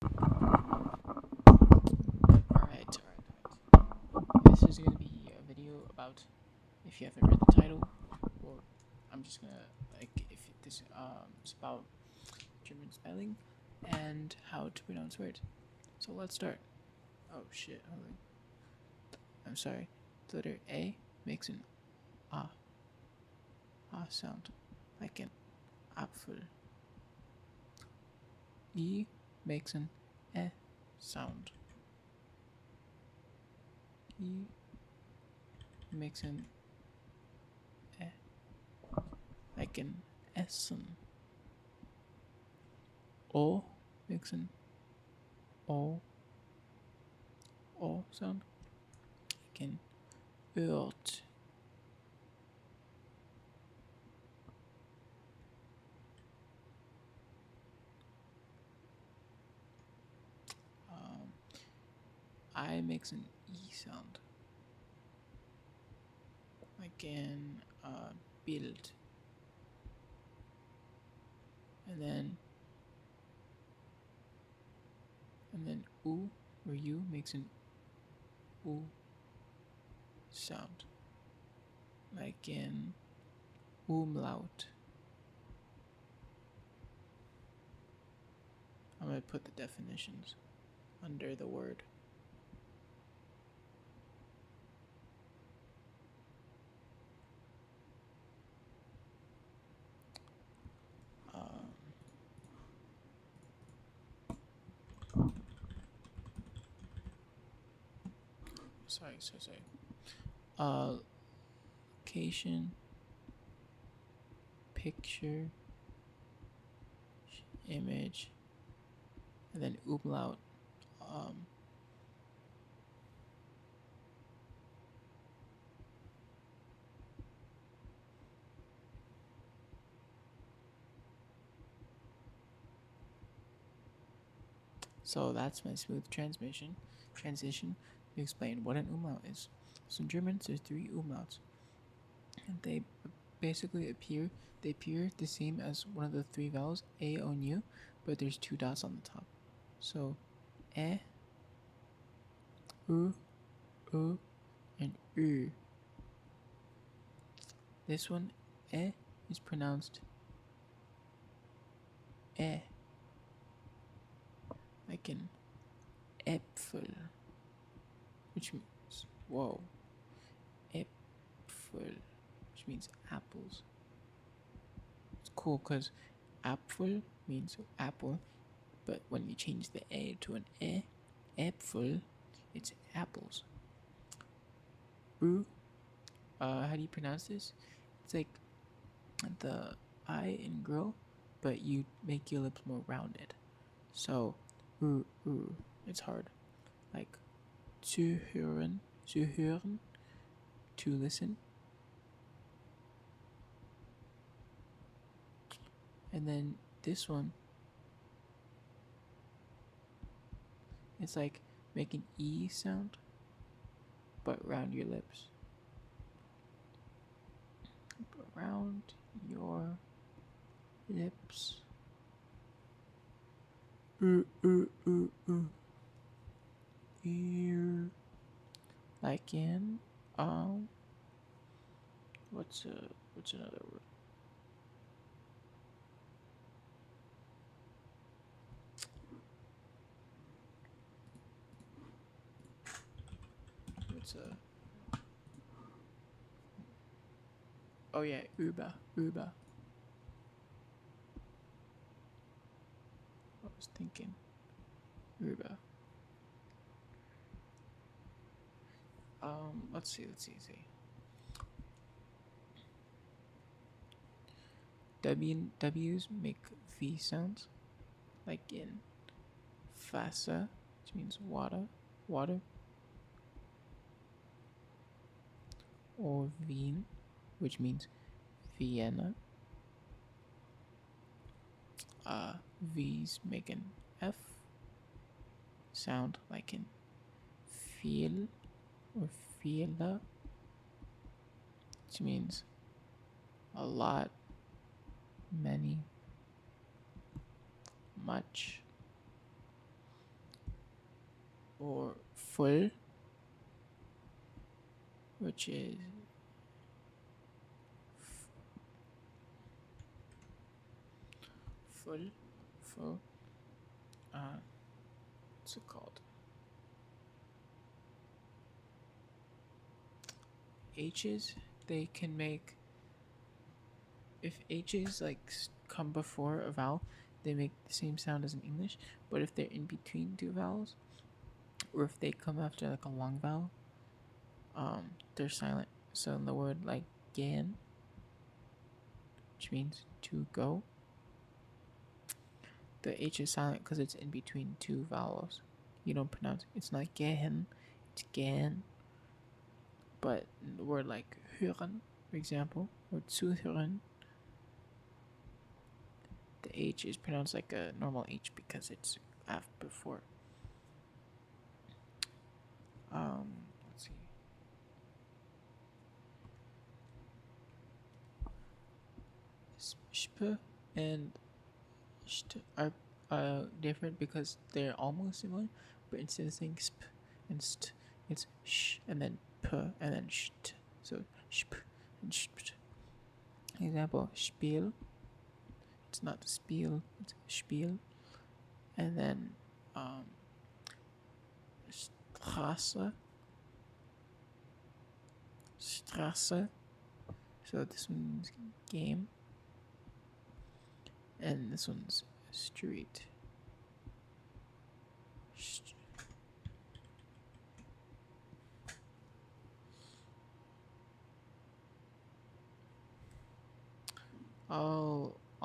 Alright. This is gonna be a video about, if you haven't read the title, or I'm just gonna, like, if this is about German spelling and how to pronounce words. So let's start. Oh shit, hold on. I'm sorry. The letter A makes an ah sound, like an apfel. E makes an sound. E makes an like an essen. O makes an o sound, like an ört. I makes an e sound, like an Bild. And then u or u makes an u sound, like an umlaut. I'm gonna put the definitions under the word. Sorry. Location, picture, image, and then umlaut. Um, so that's my smooth transition to explain what an umlaut is. So in German, there's three umlauts, and they basically appear the same as one of the three vowels a, o, and u, but there's two dots on the top. So e, u, and u. This one, e, is pronounced e, like an Äpfel, which means Äpfel, which means apples. It's cool because Apfel means apple, but when you change the A to an Äpfel, it's apples. How do you pronounce this? It's like the I in girl, but you make your lips more rounded. So, it's hard. Like, hören, to listen. And then this one, it's like make an E sound, but round your lips. Around your lips. Ear. Like in what's another word? What's a Oh yeah, Uber. I was thinking Uber. Let's see. W's make V sounds, like in Wasser, which means water, or Wien, which means Vienna. V's make an F sound, like in viel or viele, which means a lot, many, much. or full, which is full, full. What's it called? H's. They can make, if H's come before a vowel, they make the same sound as in English. But if they're in between two vowels, or if they come after like a long vowel, they're silent. So in the word like gehen, which means to go, the H is silent because it's in between two vowels. You don't pronounce it's not gehen, it's gehen. But in the word like hören, for example, or zuhören, the H is pronounced like a normal H because it's after before. Let's see. Sp and st are different because they're almost similar, but instead of saying sp and st, it's sh and then p and then st. So sp and spt. Example: Spiel. It's not Spiel. It's Spiel. And then Straße. Straße. So this one's game, and this one's street.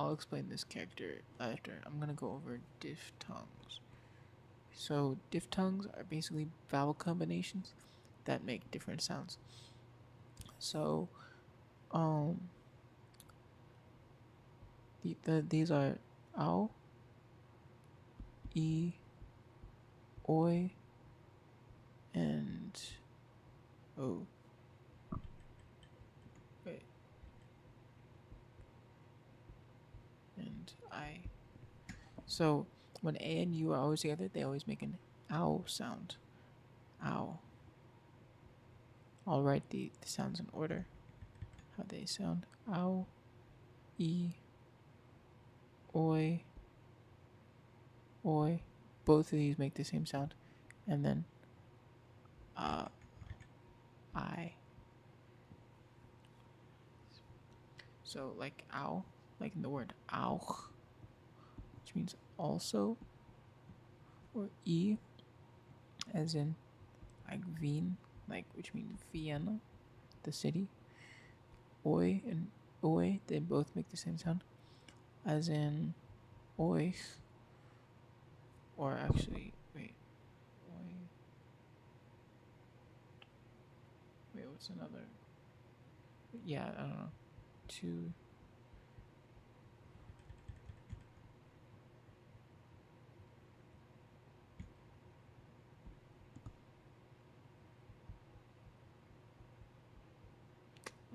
I'll explain this character after. I'm gonna go over diphthongs. So diphthongs are basically vowel combinations that make different sounds. So these are ow, e, oi, and o. Wait. And I. So when A and U are always together, they always make an ow sound. Ow. I'll write the sounds in order. How they sound. Ow, e, oi, oi. Both of these make the same sound. And then I. So like ow, like in the word auch, which means also, or e, as in like Wien, like which means Vienna, the city. Oi and oi, they both make the same sound, as in euch, or actually wait, oi. Wait, what's another? Yeah, I don't know. Two.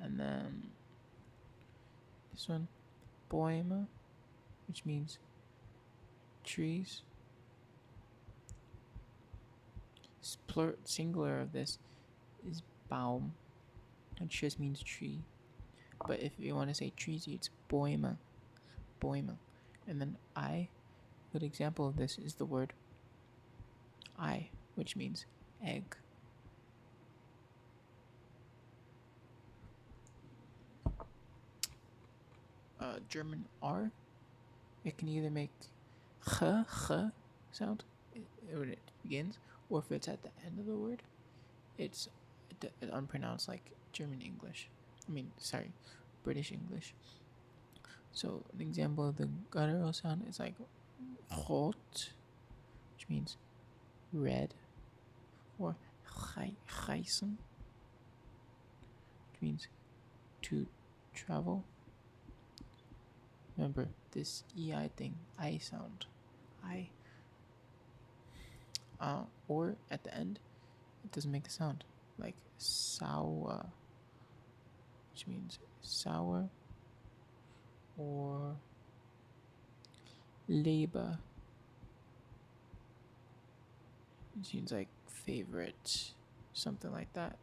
And then this one, Bäume, which means trees. Singular of this is Baum, which just means tree. But if you want to say trees, it's Bäume, Bäume. And then I, a good example of this is the word Ei, which means egg. German R, it can either make ch sound when it begins, or if it's at the end of the word, it's unpronounced like German English. British English. So an example of the guttural sound is like rot, which means red, or reisen, which means to travel. Remember this EI thing, I sound, I. Or at the end, it doesn't make a sound, like sour, which means sour, or Leber, seems like favorite, something like that.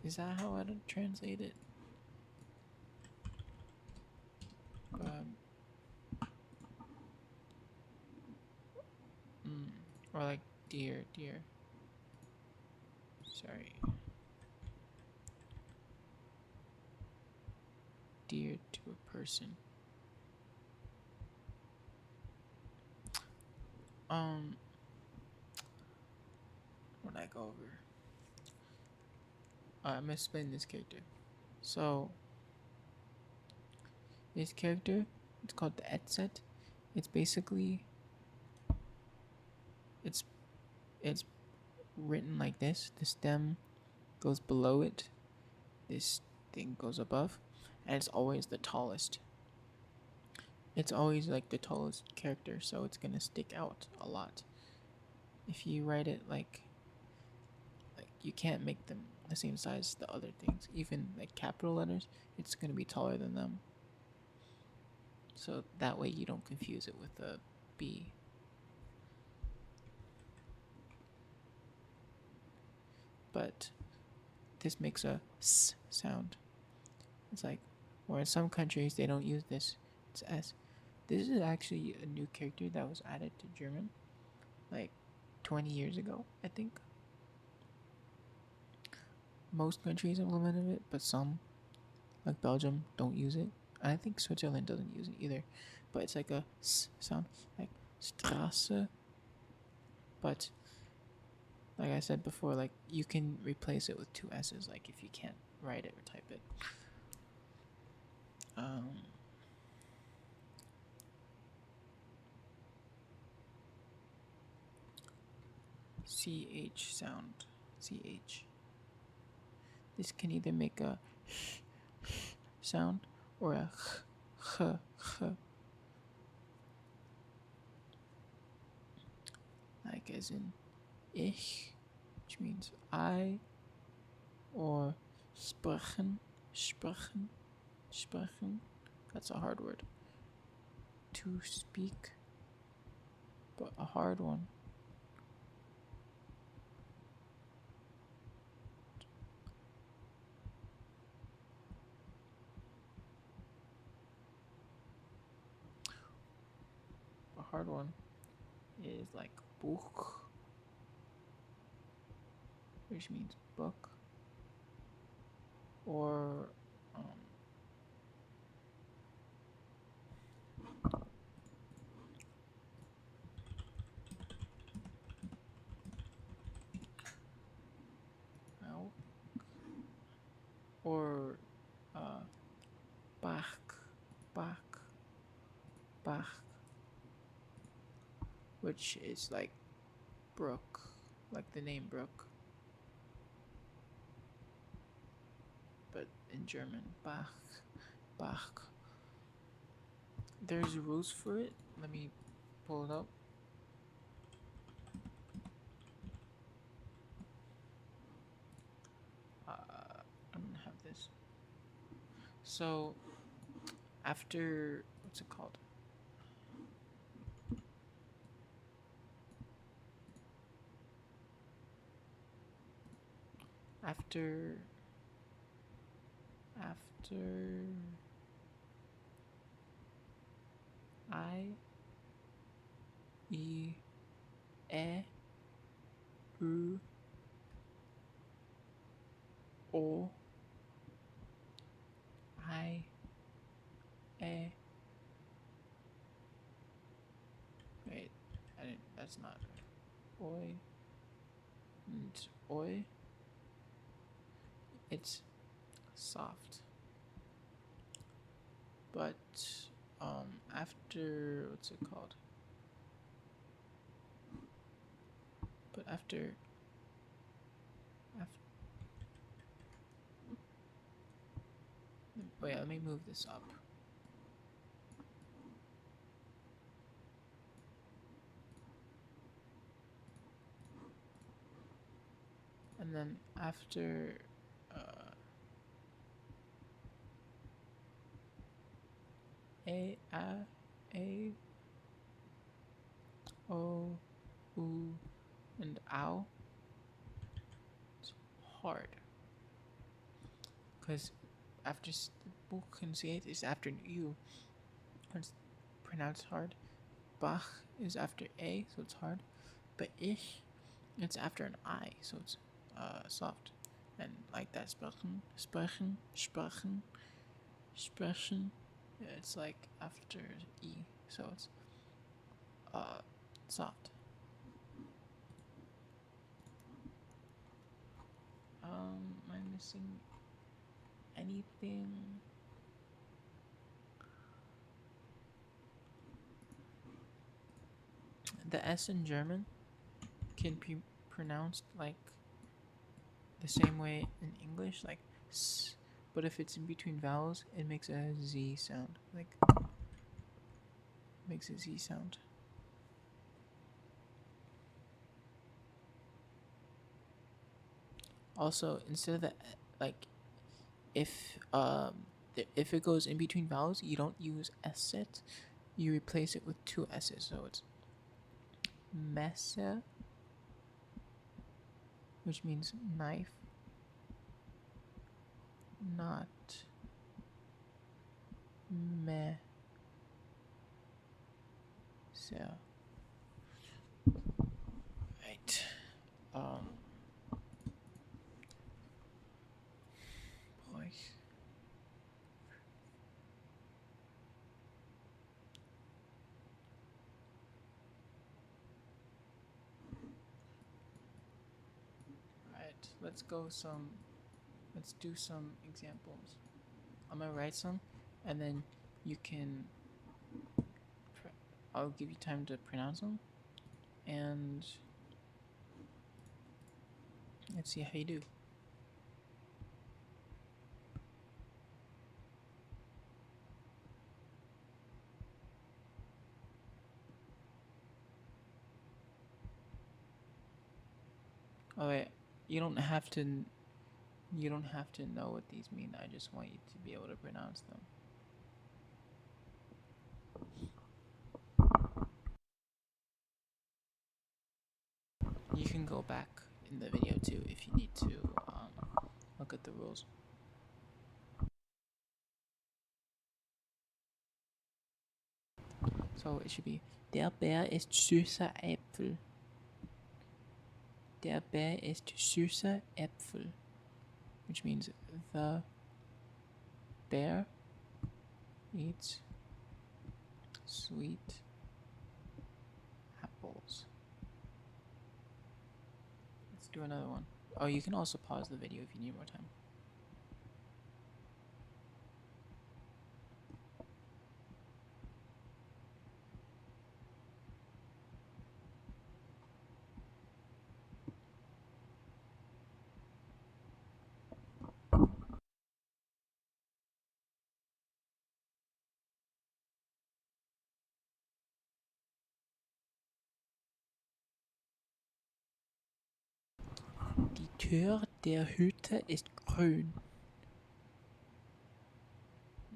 Is that how I'd translate it? Um, or like dear, dear. Sorry. Dear to a person. Um, when I go over, I'm gonna explain this character. So, this character, it's called the etset. It's basically, it's it's written like this. The stem goes below it. This thing goes above, and it's always the tallest. It's always like the tallest character, so it's gonna stick out a lot. If you write it like you can't make them the same size as the other things. Even like capital letters, it's gonna be taller than them. So that way you don't confuse it with a B. But this makes a S sound. It's like, or in some countries they don't use this. It's S. This is actually a new character that was added to German, like 20 years ago, I think. Most countries implemented it, but some, like Belgium, don't use it. And I think Switzerland doesn't use it either. But it's like a S sound, like Straße. But like I said before, like you can replace it with two S's, like if you can't write it or type it. Um, CH sound. CH. This can either make a sound or a h. Like as in ich, which means I, or sprechen, sprechen, sprechen. That's a hard word. To speak, but a hard one. A hard one is like Buch, which means book, or well, or Bach, Bach, Bach, which is like brook, like the name Brook, but in German, Bach, Bach. There's rules for it. Let me pull it up. I'm gonna have this. So after what's it called? After I, E, E, U, O, I, E. Wait, I didn't. That's not right. Oi, it's oi. It's soft, but after what's it called? But after wait, let me move this up. And then after a o u and ow, it's hard. Because after Buchensät is after U, it's pronounced hard. Bach is after A, so it's hard. But ich, it's after an I, so it's soft. And like that, sprechen, it's like after E, so it's soft. Am I missing anything? The S in German can be pronounced like the same way in English, like S, but if it's in between vowels, it makes a Z sound. Like, makes a Z sound. Also, instead of the like, if it goes in between vowels, you don't use S it, you replace it with two S's. So it's Messer, which means knife, not me. So, right. Boy. Right. Let's do some examples. I'm gonna write some, and then you can. I'll give you time to pronounce them, and let's see how you do. Oh wait, you don't have to. You don't have to know what these mean. I just want you to be able to pronounce them. You can go back in the video too if you need to look at the rules. So it should be Der Bär ist süßer Äpfel. Der Bär ist süßer Äpfel, which means the bear eats sweet apples. Let's do another one. Oh, you can also pause the video if you need more time. Die Tür der Hütte ist grün,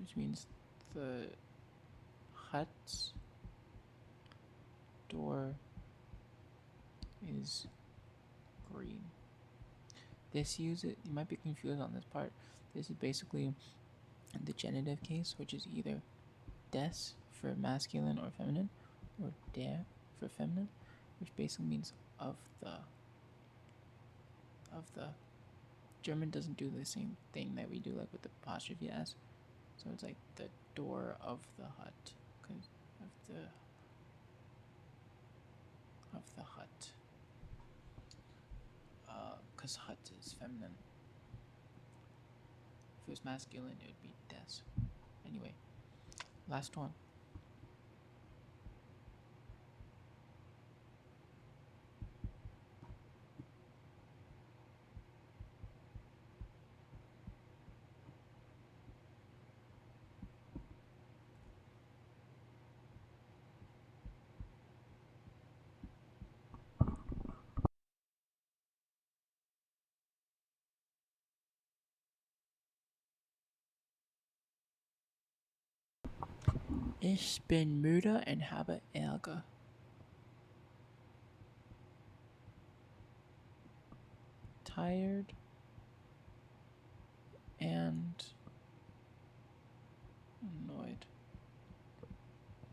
which means the hut's door is green. You might be confused on this part. This is basically the genitive case, which is either des for masculine or feminine, or der for feminine, which basically means of the. German doesn't do the same thing that we do, like with the apostrophe s. So it's like the door of the hut, because of the hut. Because hut is feminine. If it was masculine, it would be des. Anyway, last one. Ich bin müde und habe Ärger. tired and annoyed.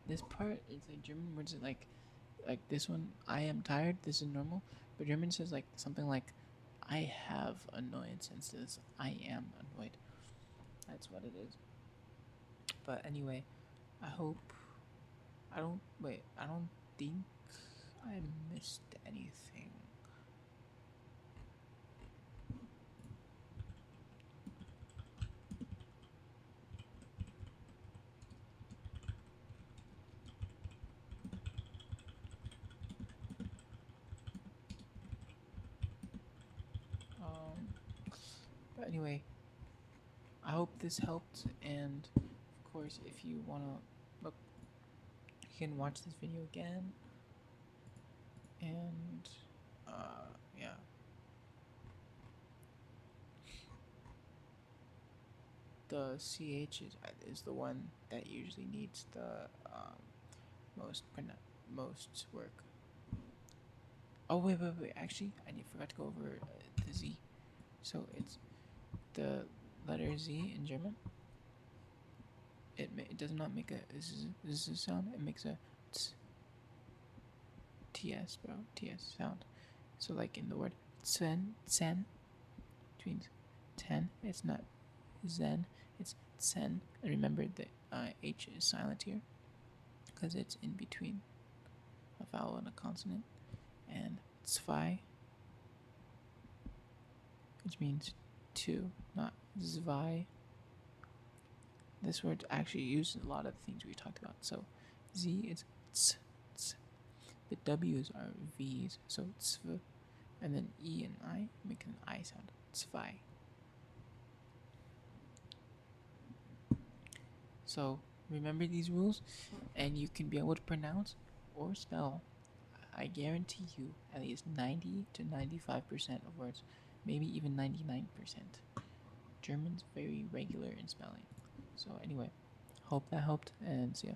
This part is like German words like this one. I am tired. This is normal, but German says like something like I have annoyance instead of I am annoyed. That's what it is. But anyway, I hope I don't wait. I don't think I missed anything. Um, but anyway, I hope this helped. And of course, if you wanna look, you can watch this video again. And yeah. The CH is the one that usually needs the most most work. Oh wait! Actually, forgot to go over the Z. So it's the letter Z in German. It does not make a z sound. It makes a ts, bro, ts sound. So like in the word sen, which means 10. It's not zen. It's sen. And remember the h is silent here because it's in between a vowel and a consonant. And zwei, which means two, not zwei. This word actually used in a lot of the things we talked about. So Z is ts, ts. The W's are V's, so zv. And then E and I make an I sound. Zwei. So remember these rules, and you can be able to pronounce or spell. I guarantee you at least 90 to 95% of words, maybe even 99%. German's very regular in spelling. So anyway, hope that helped, and see ya.